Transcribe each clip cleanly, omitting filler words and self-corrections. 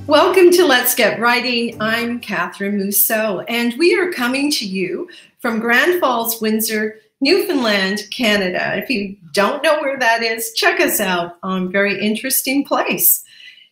Welcome to Let's Get Writing. I'm Catherine Mousseau, and we are coming to you from Grand Falls, Windsor, Newfoundland, Canada. If you don't know where that is, check us out. Very interesting place.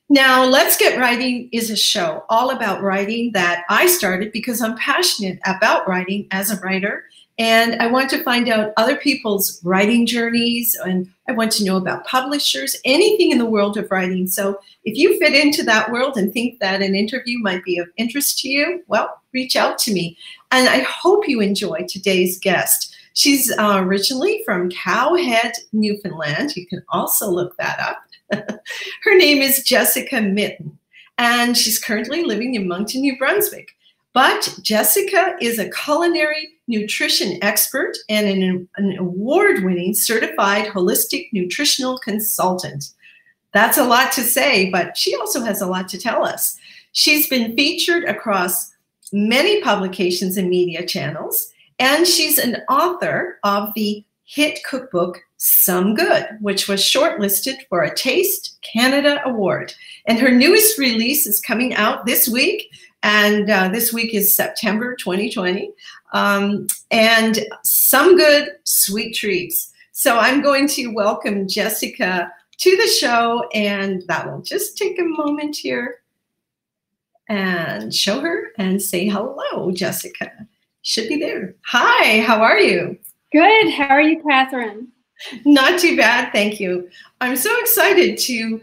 Now, Let's Get Writing is a show all about writing that I started because I'm passionate about writing as a writer, and I want to find out other people's writing journeys, and I want to know about publishers, anything in the world of writing. So if you fit into that world and think that an interview might be of interest to you, well, reach out to me. And I hope you enjoy today's guest. She's originally from Cowhead, Newfoundland. You can also look that up. Her name is Jessica Mitten, and she's currently living in Moncton, New Brunswick. But Jessica is a culinary nutrition expert and an award-winning certified holistic nutritional consultant. That's a lot to say, but she also has a lot to tell us. She's been featured across many publications and media channels, and she's an author of the hit cookbook, Some Good, which was shortlisted for a Taste Canada Award. And her newest release is coming out this week, and this week is September 2020. And Some Good, Sweet Treats. So I'm going to welcome Jessica to the show, and that will just take a moment here and show her and say hello, Jessica. Should be there. Hi, how are you? Good. How are you, Catherine? Not too bad, thank you. I'm so excited to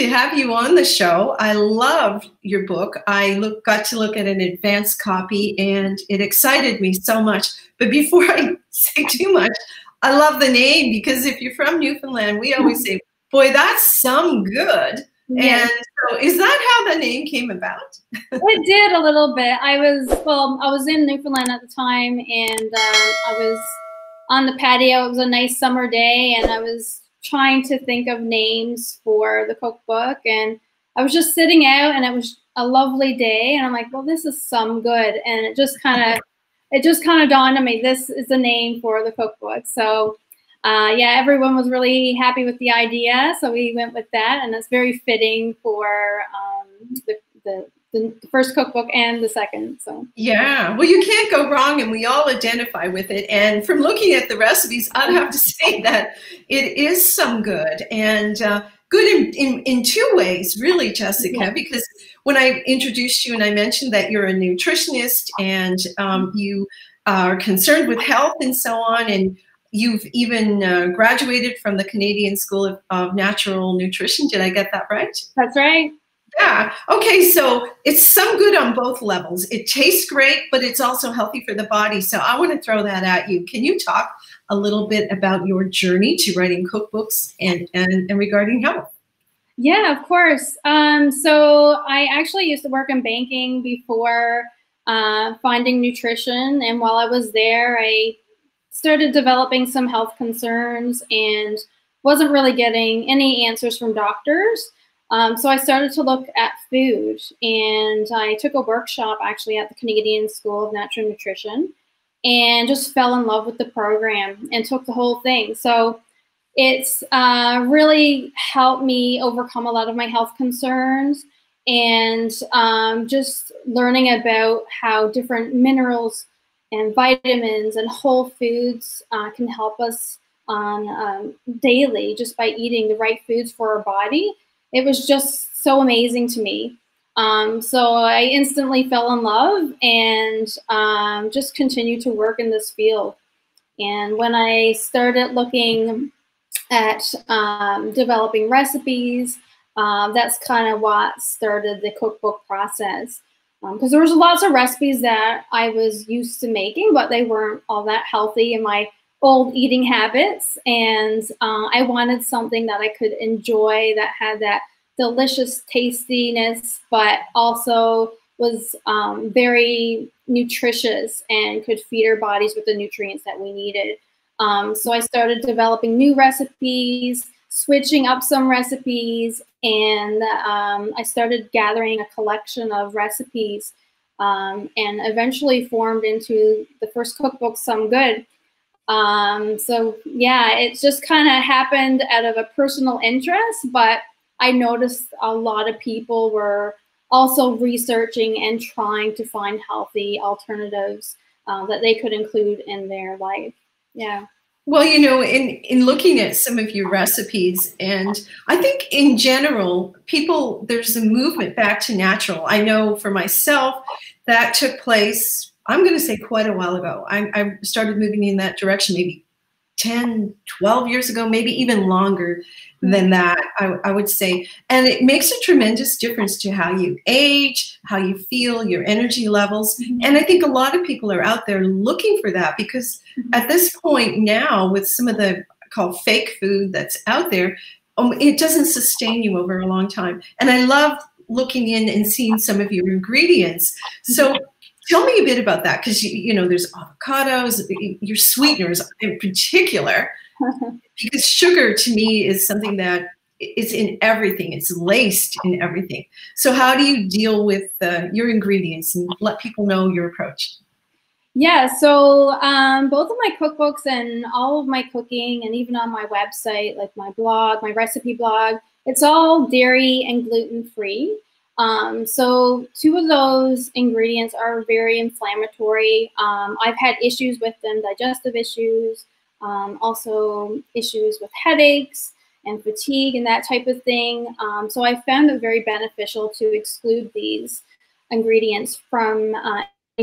have you on the show. I loved your book. I got to look at an advanced copy, and it excited me so much. But before I say too much, I love the name, because if you're from Newfoundland, we always say, boy, that's some good. Yes. And so is that how the name came about? It did a little bit. I was in Newfoundland at the time, and I was on the patio. It was a nice summer day, and I was trying to think of names for the cookbook, and I was just sitting out, and it was a lovely day, and I'm like, well, this is Some Good, and it just kind of dawned on me, this is the name for the cookbook. So yeah, everyone was really happy with the idea, so we went with that, and it's very fitting for the first cookbook and the second. So yeah, well, you can't go wrong, and we all identify with it. And from looking at the recipes, I'd have to say that it is some good, and good in two ways, really, Jessica. Yeah. Because when I introduced you and I mentioned that you're a nutritionist and you are concerned with health and so on, and you've even graduated from the Canadian School of Natural Nutrition. Did I get that right? That's right. Yeah. Okay. So it's some good on both levels. It tastes great, but it's also healthy for the body. So I want to throw that at you. Can you talk a little bit about your journey to writing cookbooks and regarding health? Yeah, of course. So I actually used to work in banking before finding nutrition. And while I was there, I started developing some health concerns and wasn't really getting any answers from doctors. So I started to look at food, and I took a workshop actually at the Canadian School of Natural Nutrition, and just fell in love with the program and took the whole thing. So it's really helped me overcome a lot of my health concerns, and just learning about how different minerals and vitamins and whole foods can help us on daily just by eating the right foods for our body. It was just so amazing to me. So I instantly fell in love, and just continued to work in this field. And when I started looking at developing recipes, that's kind of what started the cookbook process. Because there was lots of recipes that I was used to making, but they weren't all that healthy in my old eating habits, and I wanted something that I could enjoy, that had that delicious tastiness, but also was very nutritious and could feed our bodies with the nutrients that we needed. So I started developing new recipes, switching up some recipes, and I started gathering a collection of recipes, and eventually formed into the first cookbook, Some Good. So yeah, it just kind of happened out of a personal interest, but I noticed a lot of people were also researching and trying to find healthy alternatives that they could include in their life. Yeah. Well, you know, in looking at some of your recipes, and I think in general, people, there's a movement back to natural. I know for myself that took place, I'm going to say quite a while ago. I started moving in that direction maybe 10, 12 years ago, maybe even longer than that, I would say. And it makes a tremendous difference to how you age, how you feel, your energy levels. And I think a lot of people are out there looking for that, because at this point now, with some of the called fake food that's out there, it doesn't sustain you over a long time. And I love looking in and seeing some of your ingredients. So tell me a bit about that, because you know, there's avocados, your sweeteners in particular, because sugar to me is something that is in everything. It's laced in everything. So how do you deal with your ingredients and let people know your approach? Yeah, so both of my cookbooks and all of my cooking, and even on my website, like my blog, my recipe blog, it's all dairy and gluten-free. So two of those ingredients are very inflammatory. I've had issues with them, digestive issues, also issues with headaches and fatigue and that type of thing. So I found it very beneficial to exclude these ingredients from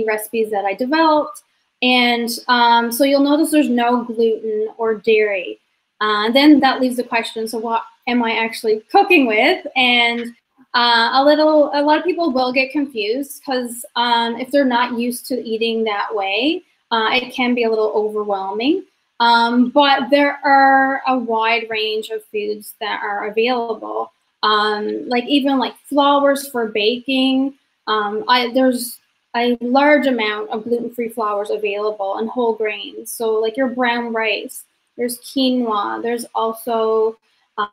recipes that I developed. And so you'll notice there's no gluten or dairy. Then that leaves the question, so what am I actually cooking with? And a lot of people will get confused, because if they're not used to eating that way, it can be a little overwhelming. But there are a wide range of foods that are available, like even like flours for baking. There's a large amount of gluten-free flours available, and whole grains. So like your brown rice, there's quinoa, there's also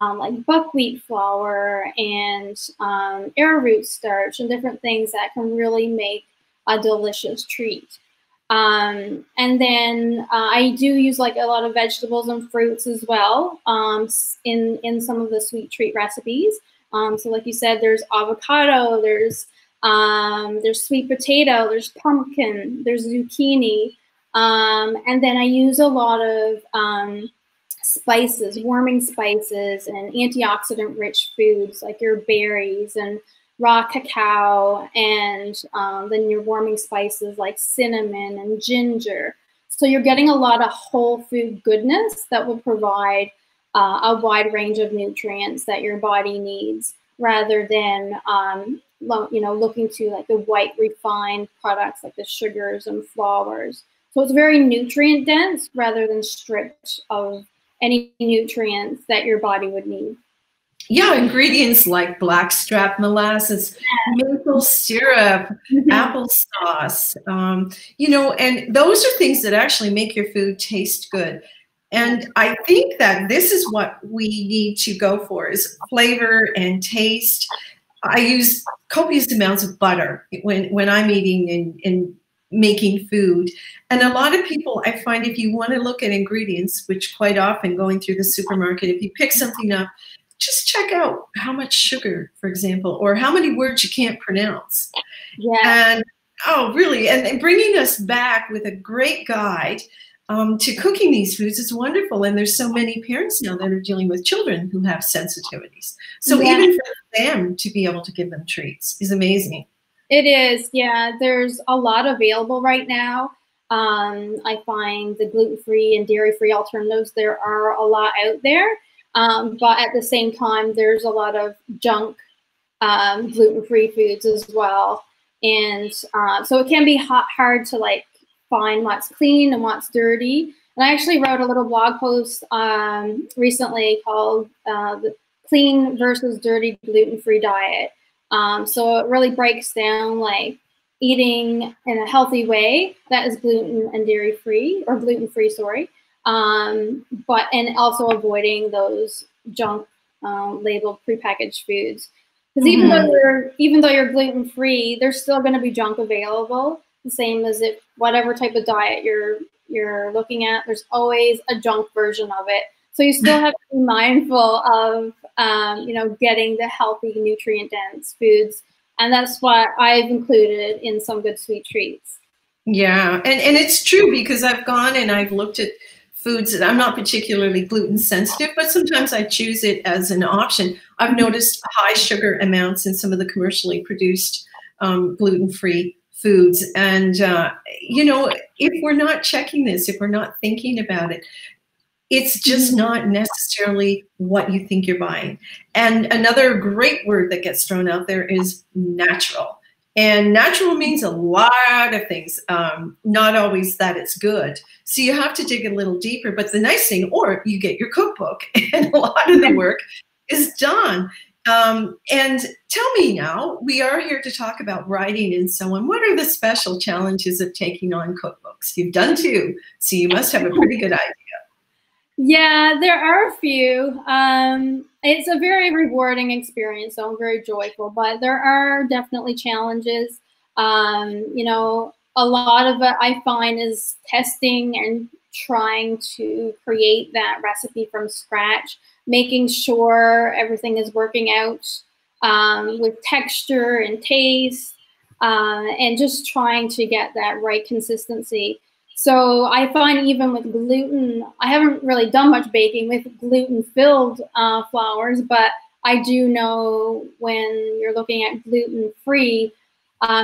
like buckwheat flour and arrowroot starch and different things that can really make a delicious treat. And then I do use like a lot of vegetables and fruits as well in some of the sweet treat recipes. So like you said, there's avocado, there's sweet potato, there's pumpkin, there's zucchini, and then I use a lot of spices, warming spices, and antioxidant-rich foods like your berries and raw cacao, and then your warming spices like cinnamon and ginger. So you're getting a lot of whole food goodness that will provide a wide range of nutrients that your body needs, rather than looking to like the white refined products like the sugars and flours. So it's very nutrient dense rather than stripped of any nutrients that your body would need. Yeah, ingredients like blackstrap molasses, maple syrup, applesauce, you know, and those are things that actually make your food taste good. And I think that this is what we need to go for, is flavor and taste. I use copious amounts of butter when I'm eating and making food. And a lot of people, I find, if you want to look at ingredients, which quite often going through the supermarket, if you pick something up, just check out how much sugar, for example, or how many words you can't pronounce. Yeah. And oh, really? And bringing us back with a great guide to cooking these foods is wonderful. And there's so many parents now that are dealing with children who have sensitivities. So even for them to be able to give them treats is amazing. It is, yeah. There's a lot available right now. I find the gluten-free and dairy-free alternatives, there are a lot out there. But at the same time, there's a lot of junk gluten-free foods as well. And so it can be hard to like find what's clean and what's dirty. And I actually wrote a little blog post recently called the Clean versus Dirty Gluten-Free Diet. So it really breaks down like eating in a healthy way that is gluten and dairy free, or gluten free, sorry. But and also avoiding those junk labeled prepackaged foods, because even though you're gluten free, there's still going to be junk available. The same as if whatever type of diet you're looking at, there's always a junk version of it. So you still have to be mindful of getting the healthy, nutrient dense foods And that's what I've included in some good sweet treats. Yeah, and it's true, because I've gone and I've looked at foods that I'm not particularly gluten sensitive, but sometimes I choose it as an option. I've noticed high sugar amounts in some of the commercially produced gluten-free foods. And, you know, if we're not checking this, if we're not thinking about it, it's just not necessarily what you think you're buying. And another great word that gets thrown out there is natural. And natural means a lot of things, not always that it's good. So you have to dig a little deeper. But the nice thing, or you get your cookbook, and a lot of the work is done. And tell me now, we are here to talk about writing and so on. What are the special challenges of taking on cookbooks? You've done 2, so you must have a pretty good idea. Yeah, there are a few. It's a very rewarding experience, so I'm very joyful, but there are definitely challenges. You know, a lot of it I find is testing and trying to create that recipe from scratch, making sure everything is working out with texture and taste, and just trying to get that right consistency. So I find even with gluten, I haven't really done much baking with gluten-filled flours, but I do know when you're looking at gluten-free,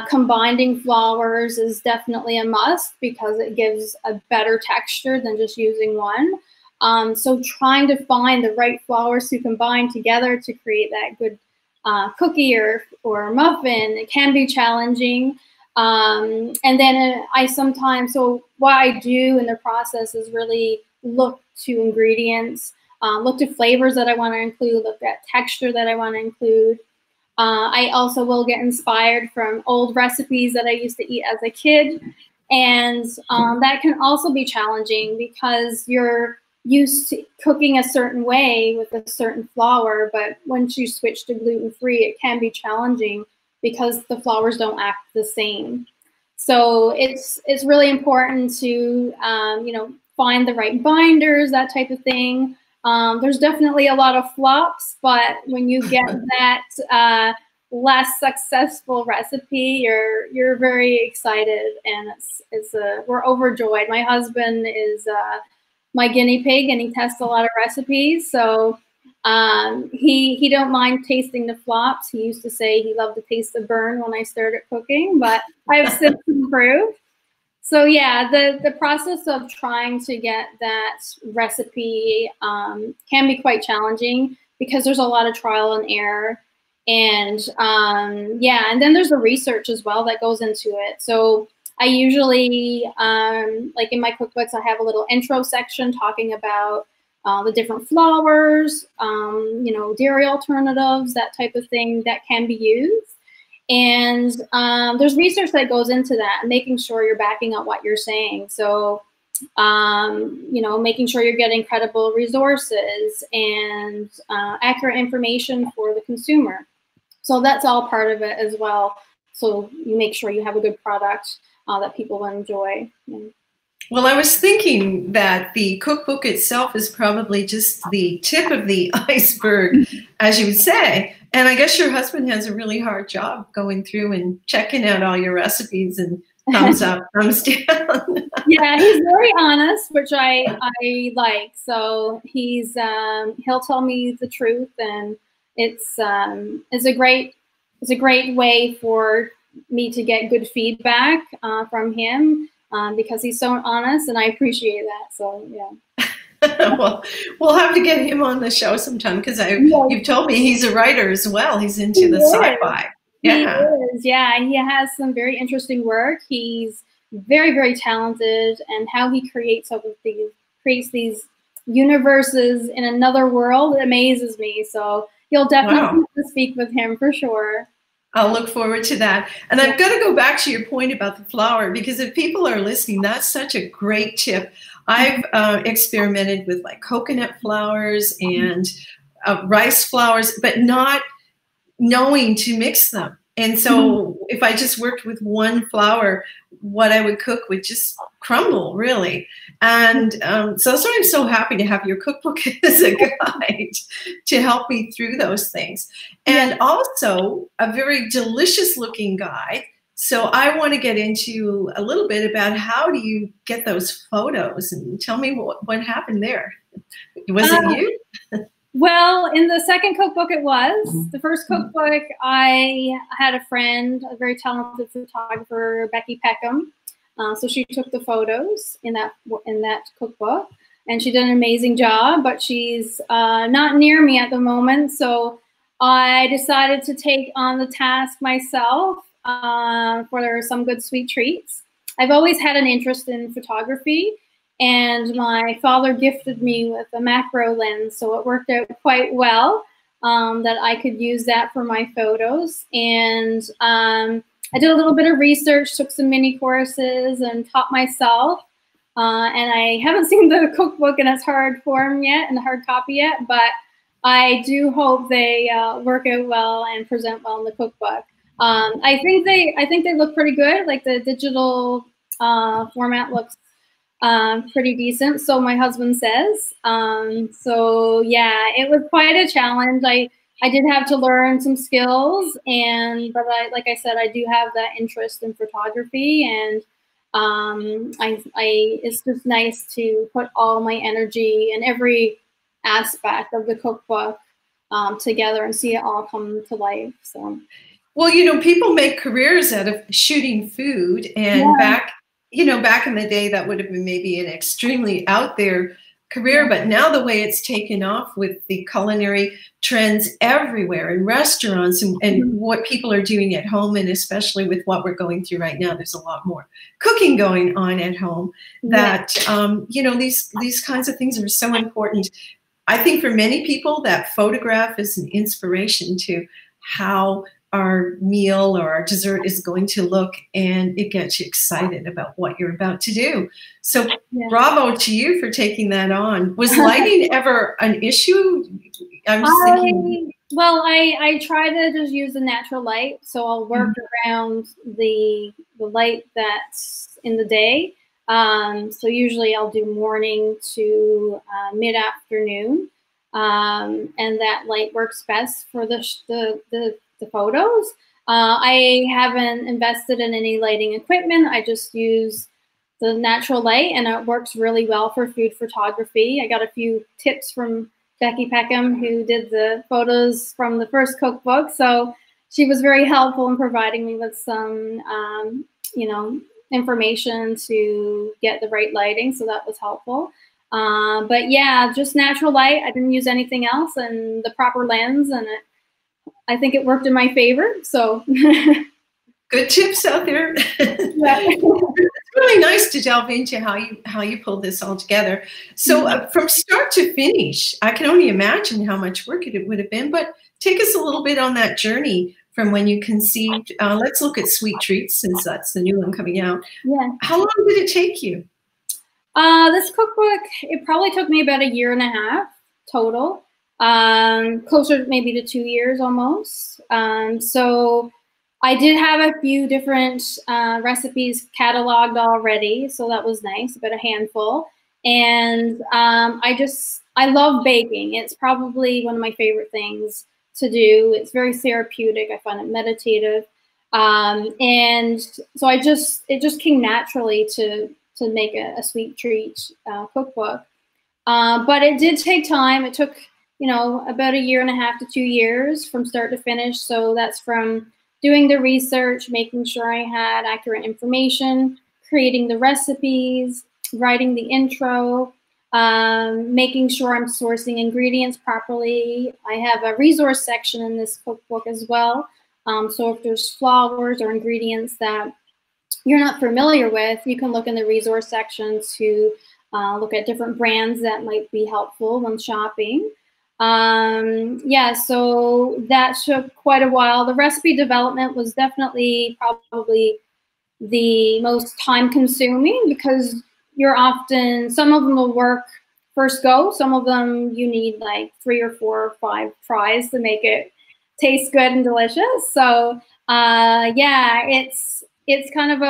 combining flours is definitely a must because it gives a better texture than just using one. So trying to find the right flours to combine together to create that good cookie or muffin, it can be challenging. And then I sometimes, so what I do in the process is really look to ingredients, look to flavors that I want to include, look at texture that I want to include. I also will get inspired from old recipes that I used to eat as a kid. And that can also be challenging because you're used to cooking a certain way with a certain flour, but once you switch to gluten-free, it can be challenging because the flours don't act the same. So it's really important to you know, find the right binders, that type of thing. There's definitely a lot of flops, but when you get that less successful recipe, you're very excited, and we're overjoyed. My husband is my guinea pig, and he tests a lot of recipes, so he don't mind tasting the flops. He used to say he loved to taste the burn when I started cooking, but I've since improved. So yeah, the process of trying to get that recipe can be quite challenging because there's a lot of trial and error. And yeah, and then there's the research as well that goes into it. So I usually, like in my cookbooks, I have a little intro section talking about the different flours, you know, dairy alternatives, that type of thing that can be used. And there's research that goes into that, making sure you're backing up what you're saying. So, you know, making sure you're getting credible resources and accurate information for the consumer. So that's all part of it as well. So you make sure you have a good product that people will enjoy. Well, I was thinking that the cookbook itself is probably just the tip of the iceberg, as you would say. And I guess your husband has a really hard job going through and checking out all your recipes and thumbs up, thumbs down. Yeah, he's very honest, which I like. So he'll tell me the truth, and it's a great way for me to get good feedback from him. Because he's so honest, and I appreciate that. So yeah. Well, we'll have to get him on the show sometime because you've told me he's a writer as well. He's into the sci-fi. Yeah. He is. Yeah, he has some very interesting work. He's very, very talented, and how he creates these universes in another world amazes me. So you'll definitely have to speak with him for sure. I'll look forward to that. And I've got to go back to your point about the flour, because if people are listening, that's such a great tip. I've experimented with like coconut flours and rice flours, but not knowing to mix them. And so if I just worked with one flour, what I would cook would just crumble, really. And so that's why I'm so happy to have your cookbook as a guide to help me through those things. And also a very delicious looking guide. So I want to get into a little bit about how do you get those photos, and tell me what happened there. Was it you? Well, in the second cookbook it was. The first cookbook, I had a friend, a very talented photographer, Becky Peckham. So she took the photos in that cookbook, and she did an amazing job, but she's not near me at the moment. So I decided to take on the task myself for some good sweet treats. I've always had an interest in photography, and my father gifted me with a macro lens, so it worked out quite well that I could use that for my photos. And I did a little bit of research, took some mini courses, and taught myself. And I haven't seen the cookbook in its hard form yet, in the hard copy yet, but I do hope they work out well and present well in the cookbook. I think they look pretty good. Like the digital format looks pretty decent, so my husband says. So yeah, it was quite a challenge. I did have to learn some skills, but like I said, I do have that interest in photography, and it's just nice to put all my energy in every aspect of the cookbook together and see it all come to life. So. Well, you know, people make careers out of shooting food, and back in the day, that would have been maybe an extremely out there career, but now the way it's taken off with the culinary trends everywhere in restaurants and what people are doing at home, and especially with what we're going through right now, there's a lot more cooking going on at home that, you know, these kinds of things are so important. I think for many people that photograph is an inspiration to how our meal or our dessert is going to look, and it gets you excited about what you're about to do. So bravo to you for taking that on. Was lighting ever an issue? I'm just thinking. Well, I try to just use the natural light. So I'll work around the light that's in the day. So usually I'll do morning to mid-afternoon. And that light works best for the photos. I haven't invested in any lighting equipment. I just use the natural light, and it works really well for food photography. I got a few tips from Becky Peckham, who did the photos from the first cookbook. So she was very helpful in providing me with some, you know, information to get the right lighting. So that was helpful. But yeah, just natural light. I didn't use anything else, and the proper lens, and I think it worked in my favor. So good tips out there. It's really nice to delve into how you pulled this all together. So from start to finish, I can only imagine how much work it would have been, but take us a little bit on that journey from when you conceived. Let's look at Sweet Treats, since that's the new one coming out. Yeah. How long did it take you? This cookbook, it probably took me about 1.5 years total. Closer maybe to 2 years almost. So I did have a few different recipes cataloged already, so that was nice, about a handful. And I love baking. It's probably one of my favorite things to do. It's very therapeutic. I find it meditative. And so it just came naturally to make a sweet treat cookbook. But it did take time. It took, you know, about 1.5 years to 2 years from start to finish. So that's from doing the research, making sure I had accurate information, creating the recipes, writing the intro, making sure I'm sourcing ingredients properly. I have a resource section in this cookbook as well. So if there's flours or ingredients that you're not familiar with, you can look in the resource section to look at different brands that might be helpful when shopping. Yeah, so that took quite a while. The recipe development was definitely probably the most time consuming, because you're often, some of them will work first go, some of them you need like 3 or 4 or 5 tries to make it taste good and delicious. So Yeah, it's kind of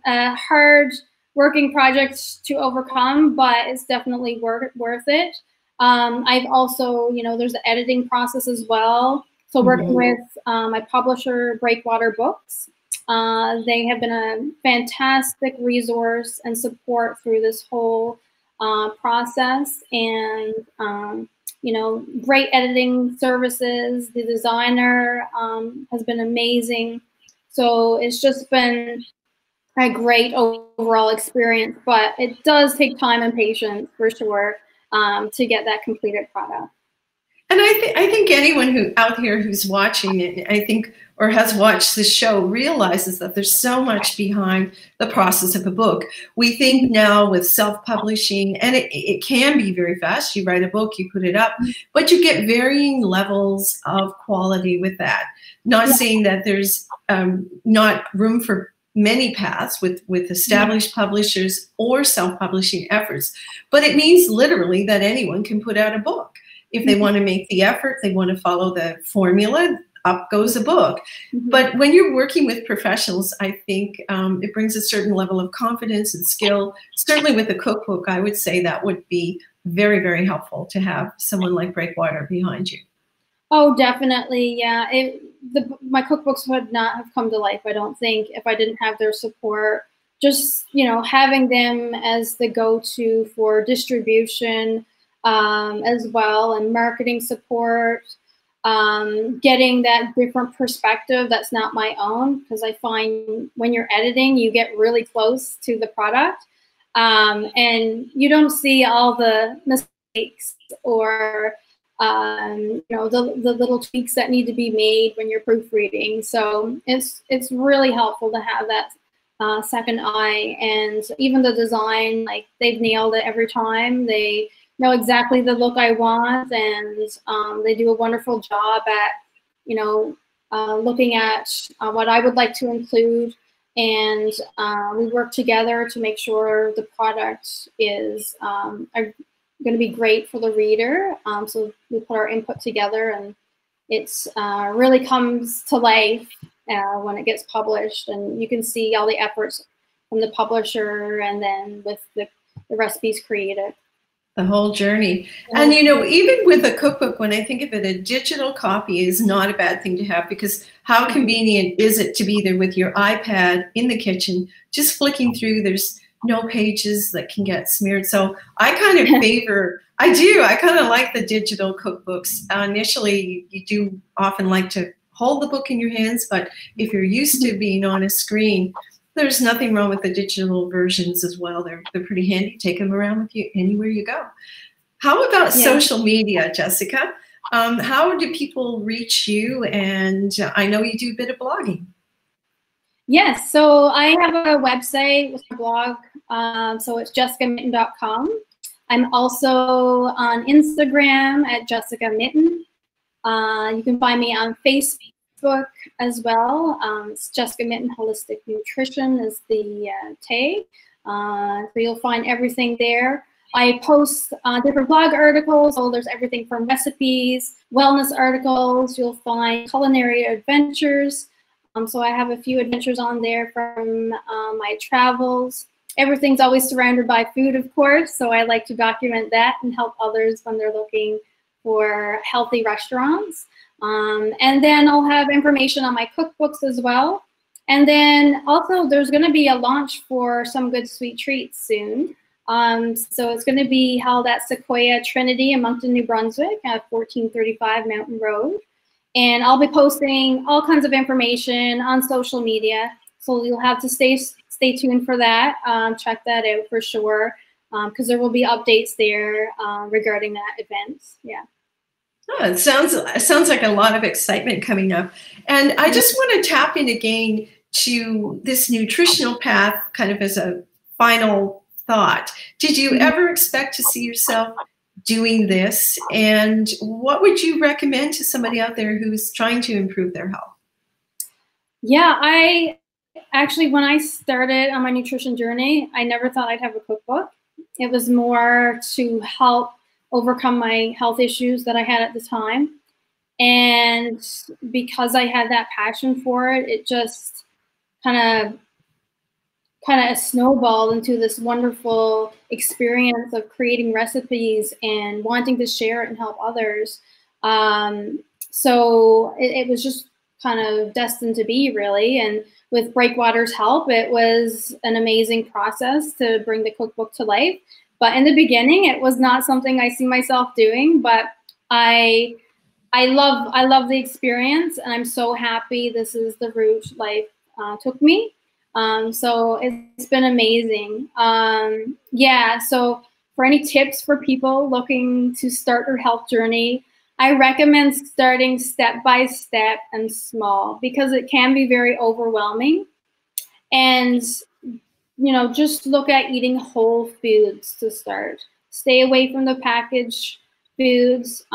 a hard working project to overcome, but it's definitely worth it. I've also, there's the editing process as well. So working with my publisher, Breakwater Books, they have been a fantastic resource and support through this whole process, and great editing services. The designer has been amazing. So it's just been a great overall experience, but it does take time and patience for sure to get that completed product. And I think anyone out here who's watching it, I think, or has watched the show, realizes that there's so much behind the process of a book. We think now with self-publishing, and it can be very fast. You write a book, you put it up, but you get varying levels of quality with that. Not saying that there's not room for many paths with established publishers or self-publishing efforts, but it means literally that anyone can put out a book. If they want to make the effort, they want to follow the formula, up goes a book. But when you're working with professionals, I think it brings a certain level of confidence and skill. Certainly with a cookbook, I would say that would be very, very helpful to have someone like Breakwater behind you. Oh, definitely, yeah. My cookbooks would not have come to life, I don't think, if I didn't have their support. Just, having them as the go-to for distribution, as well, and marketing support, getting that different perspective that's not my own, because I find when you're editing, you get really close to the product, and you don't see all the mistakes or the little tweaks that need to be made when you're proofreading. So it's really helpful to have that second eye, and even the design, like, they've nailed it every time. They know exactly the look I want, and they do a wonderful job at, looking at what I would like to include, and we work together to make sure the product is going to be great for the reader. So we put our input together, and it's really comes to life when it gets published, and you can see all the efforts from the publisher, and then with the recipes created. The whole journey. And even with a cookbook, when I think of it, a digital copy is not a bad thing to have, because how convenient is it to be there with your iPad in the kitchen, just flicking through. There's no pages that can get smeared. So I kind of I kind of like the digital cookbooks. Initially, you do often like to hold the book in your hands, but if you're used to being on a screen, there's nothing wrong with the digital versions as well. They're pretty handy. Take them around with you anywhere you go. How about social media, Jessica? How do people reach you? And I know you do a bit of blogging. Yes, so I have a website with a blog. So it's jessicamitten.com. I'm also on Instagram at Jessica Mitten. You can find me on Facebook as well. It's Jessica Mitten Holistic Nutrition is the tag. So you'll find everything there. I post different blog articles. So there's everything from recipes, wellness articles. You'll find culinary adventures. So I have a few adventures on there from my travels. Everything's always surrounded by food, of course. So I like to document that and help others when they're looking for healthy restaurants. And then I'll have information on my cookbooks as well. And then also there's going to be a launch for Some Good Sweet Treats soon. So it's going to be held at Sequoia Trinity in Moncton, New Brunswick at 1435 Mountain Road. And I'll be posting all kinds of information on social media. So you'll have to stay tuned for that. Check that out for sure, because there will be updates there regarding that event. Yeah. Oh, it sounds like a lot of excitement coming up. And I just want to tap in again to this nutritional path, kind of as a final thought. Did you ever expect to see yourself doing this? And what would you recommend to somebody out there who's trying to improve their health? Yeah, I actually, when I started on my nutrition journey, I never thought I'd have a cookbook. It was more to help overcome my health issues that I had at the time. And because I had that passion for it, it just kind of snowballed into this wonderful experience of creating recipes and wanting to share it and help others. So it was just kind of destined to be, really. And with Breakwater's help, it was an amazing process to bring the cookbook to life. But in the beginning, it was not something I see myself doing, but I love the experience, and I'm so happy this is the route life took me. So it's been amazing. Yeah, so for any tips for people looking to start their health journey, I recommend starting step by step and small, because it can be very overwhelming. And, you know, just look at eating whole foods to start. Stay away from the packaged foods.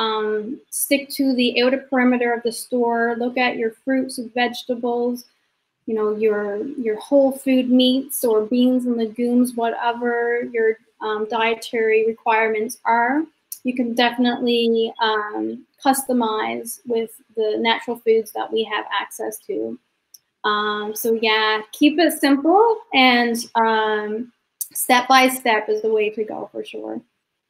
Stick to the outer perimeter of the store. Look at your fruits and vegetables, you know, your whole food meats or beans and legumes, whatever your dietary requirements are. You can definitely customize with the natural foods that we have access to. So yeah, keep it simple, and step by step is the way to go for sure.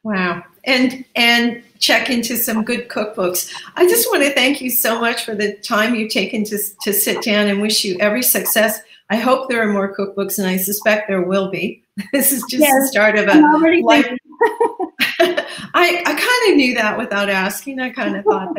Wow. And check into some good cookbooks. I just want to thank you so much for the time you've taken to sit down, and wish you every success. I hope there are more cookbooks, and I suspect there will be. This is just the start of a life. I kind of knew that without asking. I kind of thought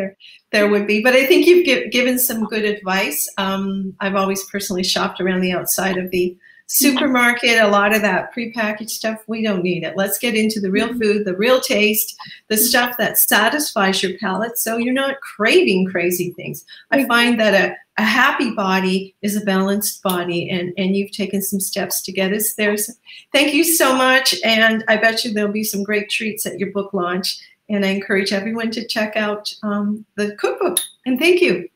there would be, but I think you've given some good advice. I've always personally shopped around the outside of the supermarket. A lot of that prepackaged stuff, we don't need it. Let's get into the real food, the real taste, the stuff that satisfies your palate, so you're not craving crazy things. I find that a happy body is a balanced body, and you've taken some steps to get us there. So thank you so much, and I bet you there'll be some great treats at your book launch, and I encourage everyone to check out the cookbook. And thank you.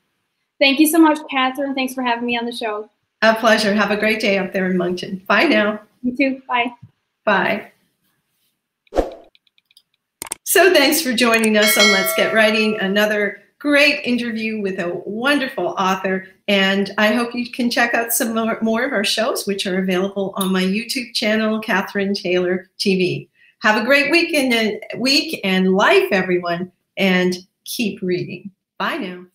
Thank you so much, Catherine. Thanks for having me on the show. A pleasure. Have a great day up there in Moncton. Bye now. You too. Bye. Bye. So thanks for joining us on Let's Get Writing, another great interview with a wonderful author. And I hope you can check out some more of our shows, which are available on my YouTube channel, Catherine Taylor TV. Have a great week and life, everyone, and keep reading. Bye now.